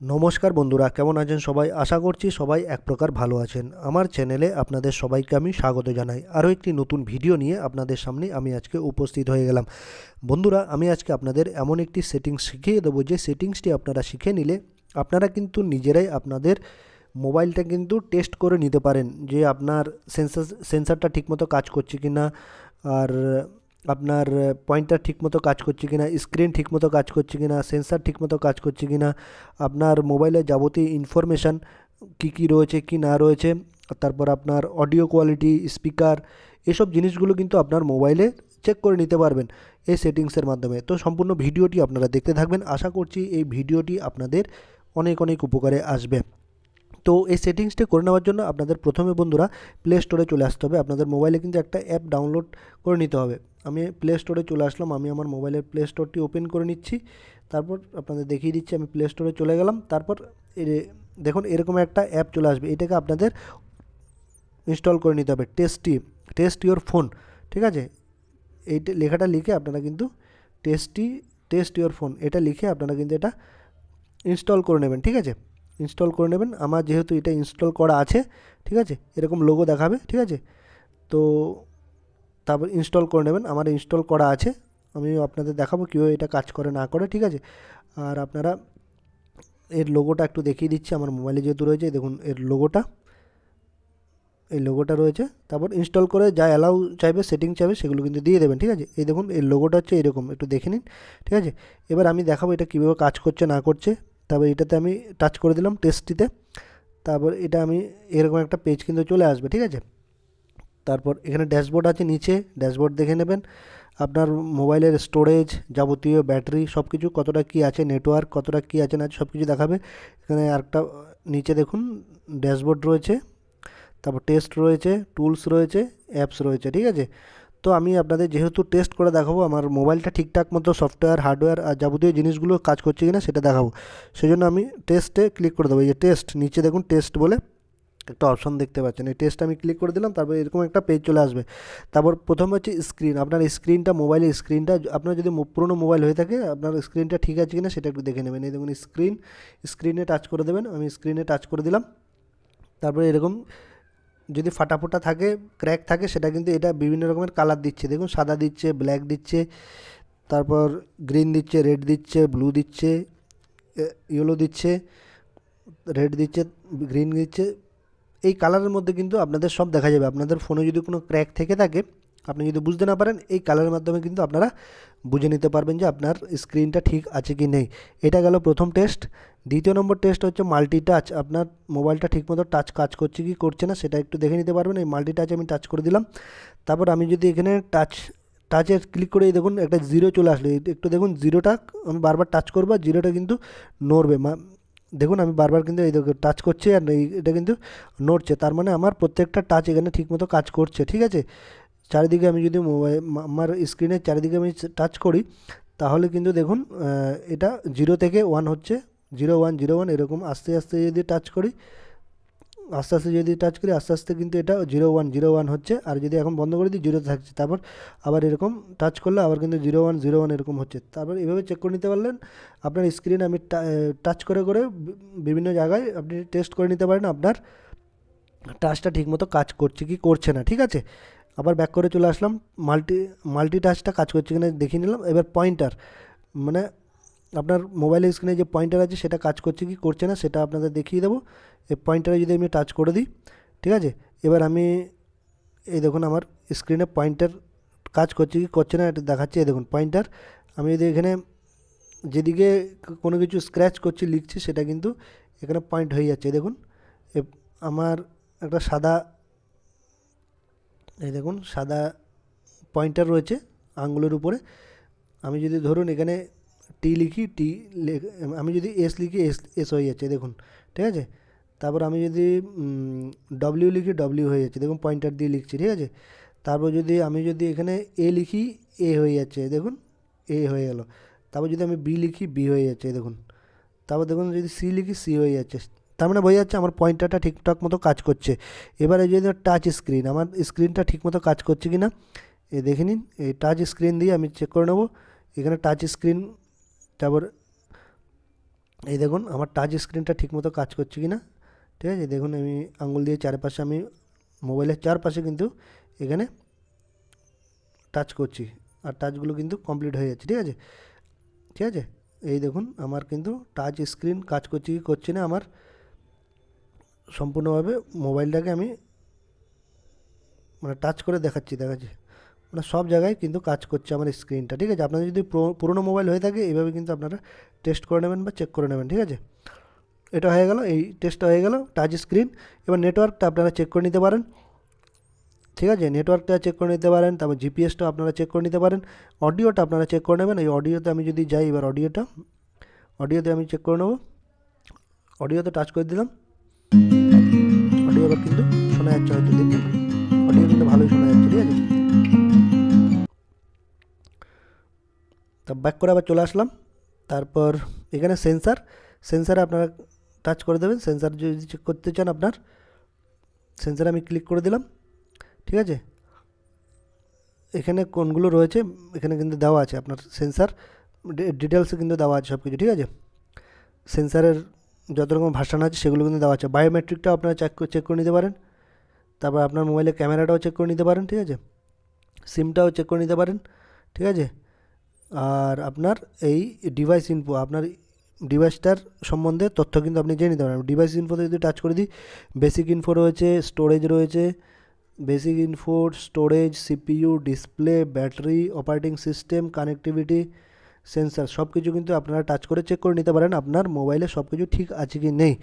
নমস্কার বন্ধুরা, কেমন আছেন সবাই? আশা করছি সবাই এক প্রকার ভালো আছেন। আমার চ্যানেলে আপনাদের সবাইকে আমি স্বাগত জানাই। আরও একটি নতুন ভিডিও নিয়ে আপনাদের সামনে আমি আজকে উপস্থিত হয়ে গেলাম। বন্ধুরা, আমি আজকে আপনাদের এমন একটি সেটিংস শিখিয়ে দেবো, যে সেটিংসটি আপনারা শিখে নিলে আপনারা কিন্তু নিজেরাই আপনাদের মোবাইলটা কিন্তু টেস্ট করে নিতে পারেন, যে আপনার সেন্সারটা ঠিকমতো কাজ করছে কি না, আর আপনার পয়েন্টার ঠিকমতো কাজ করছে কি না, স্ক্রিন ঠিকমতো কাজ করছে কি না, সেন্সার ঠিকমতো কাজ করছে কি না, আপনার মোবাইলের যাবতীয় ইনফরমেশান কী কী রয়েছে কি না রয়েছে, তারপর আপনার অডিও কোয়ালিটি, স্পিকার, এসব জিনিসগুলো কিন্তু আপনার মোবাইলে চেক করে নিতে পারবেন এই সেটিংসের মাধ্যমে। তো সম্পূর্ণ ভিডিওটি আপনারা দেখতে থাকবেন। আশা করছি এই ভিডিওটি আপনাদের অনেক অনেক উপকারে আসবে। তো এই সেটিংসটি করে নেওয়ার জন্য আপনাদের প্রথমে বন্ধুরা প্লে স্টোরে চলে আসতে হবে। আপনাদের মোবাইলে কিন্তু একটা অ্যাপ ডাউনলোড করে নিতে হবে। আমি প্লে স্টোরে চলে আসলাম। আমি আমার মোবাইলের প্লে স্টোরটি ওপেন করে নিচ্ছি। তারপর আপনাদের দেখিয়ে দিচ্ছি, আমি প্লে স্টোরে চলে গেলাম। তারপর দেখুন এরকম একটা অ্যাপ চলে আসবে। এটাকে আপনাদের ইনস্টল করে নিতে হবে। টেস্ট ইওর ফোন, ঠিক আছে? এই লেখাটা লিখে আপনারা কিন্তু টেস্ট ইওর ফোন এটা লিখে আপনারা কিন্তু এটা ইনস্টল করে নেবেন, ঠিক আছে? ইনস্টল করে নেবেন। আমার যেহেতু এটা ইনস্টল করা আছে, ঠিক আছে, এরকম লোগো দেখাবে, ঠিক আছে? তো তারপর ইনস্টল করে নেবেন। আমার ইনস্টল করা আছে। আমি আপনাদের দেখাবো কীভাবে এটা কাজ করে না করে, ঠিক আছে? আর আপনারা এর লোগোটা একটু দেখিয়ে দিচ্ছি। আমার মোবাইলে যেহেতু রয়েছে, দেখুন এর লোগোটা, এই লোগোটা রয়েছে। তারপর ইনস্টল করে যা অ্যালাউ চাইবে, সেটিং চাইবে, সেগুলো কিন্তু দিয়ে দেবেন, ঠিক আছে? এই দেখুন এই লোগোটা হচ্ছে এরকম, একটু দেখে নিন, ঠিক আছে? এবার আমি দেখাবো এটা কীভাবে কাজ করছে না করছে। তারপর এটাতে আমি টাচ করে দিলাম টেস্টটিতে। তারপর এটা আমি এরকম একটা পেজ কিন্তু চলে আসবে, ঠিক আছে? তারপর এখানে ড্যাশবোর্ড আছে, নিচে ড্যাশবোর্ড দেখে নেবেন। আপনার মোবাইলের স্টোরেজ, যাবতীয় ব্যাটারি, সব কিছু কতটা কী আছে, নেটওয়ার্ক কতটা কী আছে না আছে, সব কিছু দেখাবে। এখানে আরেকটা নিচে দেখুন ড্যাশবোর্ড রয়েছে, তারপর টেস্ট রয়েছে, টুলস রয়েছে, অ্যাপস রয়েছে, ঠিক আছে? তো আমি আপনাদের যেহেতু টেস্ট করে দেখাবো আমার মোবাইলটা ঠিকঠাক মতো সফটওয়্যার, হার্ডওয়্যার আর যাবতীয় জিনিসগুলো কাজ করছে কিনা সেটা দেখাবো। সেই জন্য আমি টেস্টে ক্লিক করে দেবো। এই যে টেস্ট, নিচে দেখুন টেস্ট বলে একটা অপশন দেখতে পাচ্ছেন, এই টেস্ট আমি ক্লিক করে দিলাম। তারপর এরকম একটা পেজ চলে আসবে। তারপর প্রথম হচ্ছে স্ক্রিন। আপনার স্ক্রিনটা, মোবাইলের স্ক্রিনটা, আপনার যদি পুরোনো মোবাইল হয়ে থাকে, আপনার স্ক্রিনটা ঠিক আছে কিনা সেটা একটু দেখে নেবেন। এই দেখুন স্ক্রিনে টাচ করে দেবেন। আমি স্ক্রিনে টাচ করে দিলাম। তারপরে এরকম যদি ফাটা থাকে, ক্র্যাক থাকে, সেটা কিন্তু এটা বিভিন্ন রকমের কালার দিচ্ছে। দেখুন সাদা দিচ্ছে, ব্ল্যাক দিচ্ছে, তারপর গ্রিন দিচ্ছে, রেড দিচ্ছে, ব্লু দিচ্ছে, ইয়েলো দিচ্ছে, রেড দিচ্ছে, গ্রিন দিচ্ছে। এই কালারের মধ্যে কিন্তু আপনাদের সব দেখা যাবে। আপনাদের ফোনে যদি কোনো ক্র্যাক থেকে থাকে, আপনি যদি বুঝতে না পারেন, এই কালারের মাধ্যমে কিন্তু আপনারা বুঝে নিতে পারবেন যে আপনার স্ক্রিনটা ঠিক আছে কি নেই। এটা গেল প্রথম টেস্ট। দ্বিতীয় নম্বর টেস্ট হচ্ছে মাল্টি টাচ। আপনার মোবাইলটা ঠিকমতো টাচ কাজ করছে কি করছে না সেটা একটু দেখে নিতে পারবেন। এই মাল্টি টাচ আমি টাচ করে দিলাম। তারপর আমি যদি এখানে টাচে ক্লিক করে দেখুন একটা জিরো চলে আসলো। একটু দেখুন জিরোটা আমি বারবার টাচ করবো, জিরোটা কিন্তু নড়বে। দেখুন আমি বারবার কিন্তু এই দেখুন টাচ করছি, আর এটা কিন্তু নড়ছে। তার মানে আমার প্রত্যেকটা টাচ এখানে ঠিকমতো কাজ করছে, ঠিক আছে? চারিদিকে আমি যদি আমার স্ক্রিনের চারিদিকে আমি টাচ করি, তাহলে কিন্তু দেখুন এটা 0 থেকে 1 হচ্ছে, 0 1 0 1 এরকম আস্তে আস্তে যদি টাচ করি, আস্তে আস্তে যদি টাচ করি, আস্তে আস্তে কিন্তু এটা 0 1 0 1 হচ্ছে। আর যদি এখন বন্ধ করে দিই, 0 থাকছে। তারপর আবার এরকম টাচ করলে আবার কিন্তু 0 1 0 1 এরকম হচ্ছে। তারপর এভাবে চেক করে নিতে পারলেন আপনার স্ক্রিন। আমি টাচ করে করে বিভিন্ন জায়গায় আপনি টেস্ট করে নিতে পারেন আপনার টাচটা ঠিকমতো কাজ করছে কি করছে না, ঠিক আছে? আবার ব্যাক করে চলে আসলাম। মাল্টি টাচটা কাজ করছে কিনা দেখিয়ে নিলাম। এবার পয়েন্টার, মানে আপনার মোবাইলের স্ক্রিনে যে পয়েন্টার আছে সেটা কাজ করছে কি করছে না সেটা আপনাদের দেখিয়ে দেবো। এই পয়েন্টারে যদি আমি টাচ করে দিই, ঠিক আছে? এবার আমি এই দেখুন আমার স্ক্রিনে পয়েন্টার কাজ করছে কি করছে না এটা দেখাচ্ছে। এই দেখুন পয়েন্টার। আমি যদি এখানে যেদিকে কোনো কিছু স্ক্র্যাচ করছি, লিখছি, সেটা কিন্তু এখানে পয়েন্ট হয়ে যাচ্ছে। দেখুন আমার একটা সাদা, এই দেখুন সাদা পয়েন্টার রয়েছে আঙুলের উপরে। আমি যদি ধরুন এখানে টি লিখি, আমি যদি এস লিখি, এস এস হয়ে যাচ্ছে, দেখুন, ঠিক আছে? তারপর আমি যদি ডব্লিউ লিখি, ডব্লিউ হয়ে যাচ্ছে, দেখুন পয়েন্টার দিয়ে লিখছি, ঠিক আছে? তারপর আমি যদি এখানে এ লিখি, এ হয়ে যাচ্ছে, দেখুন এ হয়ে গেল। তারপর যদি আমি বি লিখি, বি হয়ে যাচ্ছে, দেখুন। তারপর দেখুন যদি সি লিখি, সি হয়ে যাচ্ছে। তার মানে বোঝা যাচ্ছে আমার পয়েন্টারটা ঠিকঠাক মতো কাজ করছে। এবারে যদি টাচ স্ক্রিন, আমার স্ক্রিনটা ঠিকমতো কাজ করছে কি না এ দেখে নিন। এই টাচ স্ক্রিন দিয়ে আমি চেক করে নেবো। এখানে টাচ স্ক্রিন, তারপর এই দেখুন আমার টাচ স্ক্রিনটা ঠিকমতো কাজ করছে কি না। ঠিক আছে, দেখুন আমি আঙুল দিয়ে চারপাশে, আমি মোবাইলের চারপাশে কিন্তু এখানে টাচ করছি, আর টাচগুলো কিন্তু কমপ্লিট হয়ে যাচ্ছে। ঠিক আছে, ঠিক আছে, এই দেখুন আমার কিন্তু টাচ স্ক্রিন কাজ করছে কি করছে না, আমার সম্পূর্ণভাবে মোবাইলটাকে আমি মানে টাচ করে দেখাচ্ছি, মানে সব জায়গায় কিন্তু কাজ করছে আমার স্ক্রিনটা। ঠিক আছে, আপনাদের যদি পুরোনো মোবাইল হয়ে থাকে এইভাবে কিন্তু আপনারা টেস্ট করে নেবেন বা চেক করে নেবেন। ঠিক আছে, এটা হয়ে গেল, এই টেস্টটা হয়ে গেল টাচ স্ক্রিন। এবার নেটওয়ার্কটা আপনারা চেক করে নিতে পারেন। ঠিক আছে, নেটওয়ার্কটা চেক করে নিতে পারেন, তারপর জিপিএসটা আপনারা চেক করে নিতে পারেন, অডিওটা আপনারা চেক করে নেবেন। এই অডিওতে আমি যদি যাই, এবার অডিওতে আমি চেক করে নেবো। অডিওতে টাচ করে দিলাম, অডিও এবার কিন্তু শোনা যাচ্ছে, হয়তো দেখুন অডিও কিন্তু ভালোই শোনা যাচ্ছে। ঠিক আছে, তা ব্যাক করে আবার চলে আসলাম। তারপর এখানে সেন্সারে আপনারা টাচ করে দেবেন। সেন্সার যদি চেক করতে চান আপনার, সেন্সারে আমি ক্লিক করে দিলাম। ঠিক আছে, এখানে কোনগুলো রয়েছে এখানে কিন্তু দেওয়া আছে, আপনার সেন্সার ডিটেলসে কিন্তু দেওয়া আছে সব কিছু। ঠিক আছে, সেন্সারের যত রকম ভার্সান আছে সেগুলো কিন্তু দেওয়া আছে। বায়োমেট্রিকটাও আপনারা চেক করে নিতে পারেন। তারপর আপনার মোবাইলের ক্যামেরাটাও চেক করে নিতে পারেন। ঠিক আছে, সিমটাও চেক করে নিতে পারেন। ঠিক আছে, আর আপনার এই ডিভাইস ইনফো, আপনার ডিভাইসটার সম্বন্ধে তথ্য কিন্তু আপনি জেনে নিতে পারেন। ডিভাইস ইনফোতে যদি টাচ করে দিই, বেসিক ইনফো রয়েছে, স্টোরেজ রয়েছে, basic info, storage, CPU, display, battery, operating system, connectivity, sensor, সব কিছু কিন্তু আপনারা টাচ করে চেক করে নিতে পারেন আপনার মোবাইলে সব কিছু ঠিক আছে কি নেই।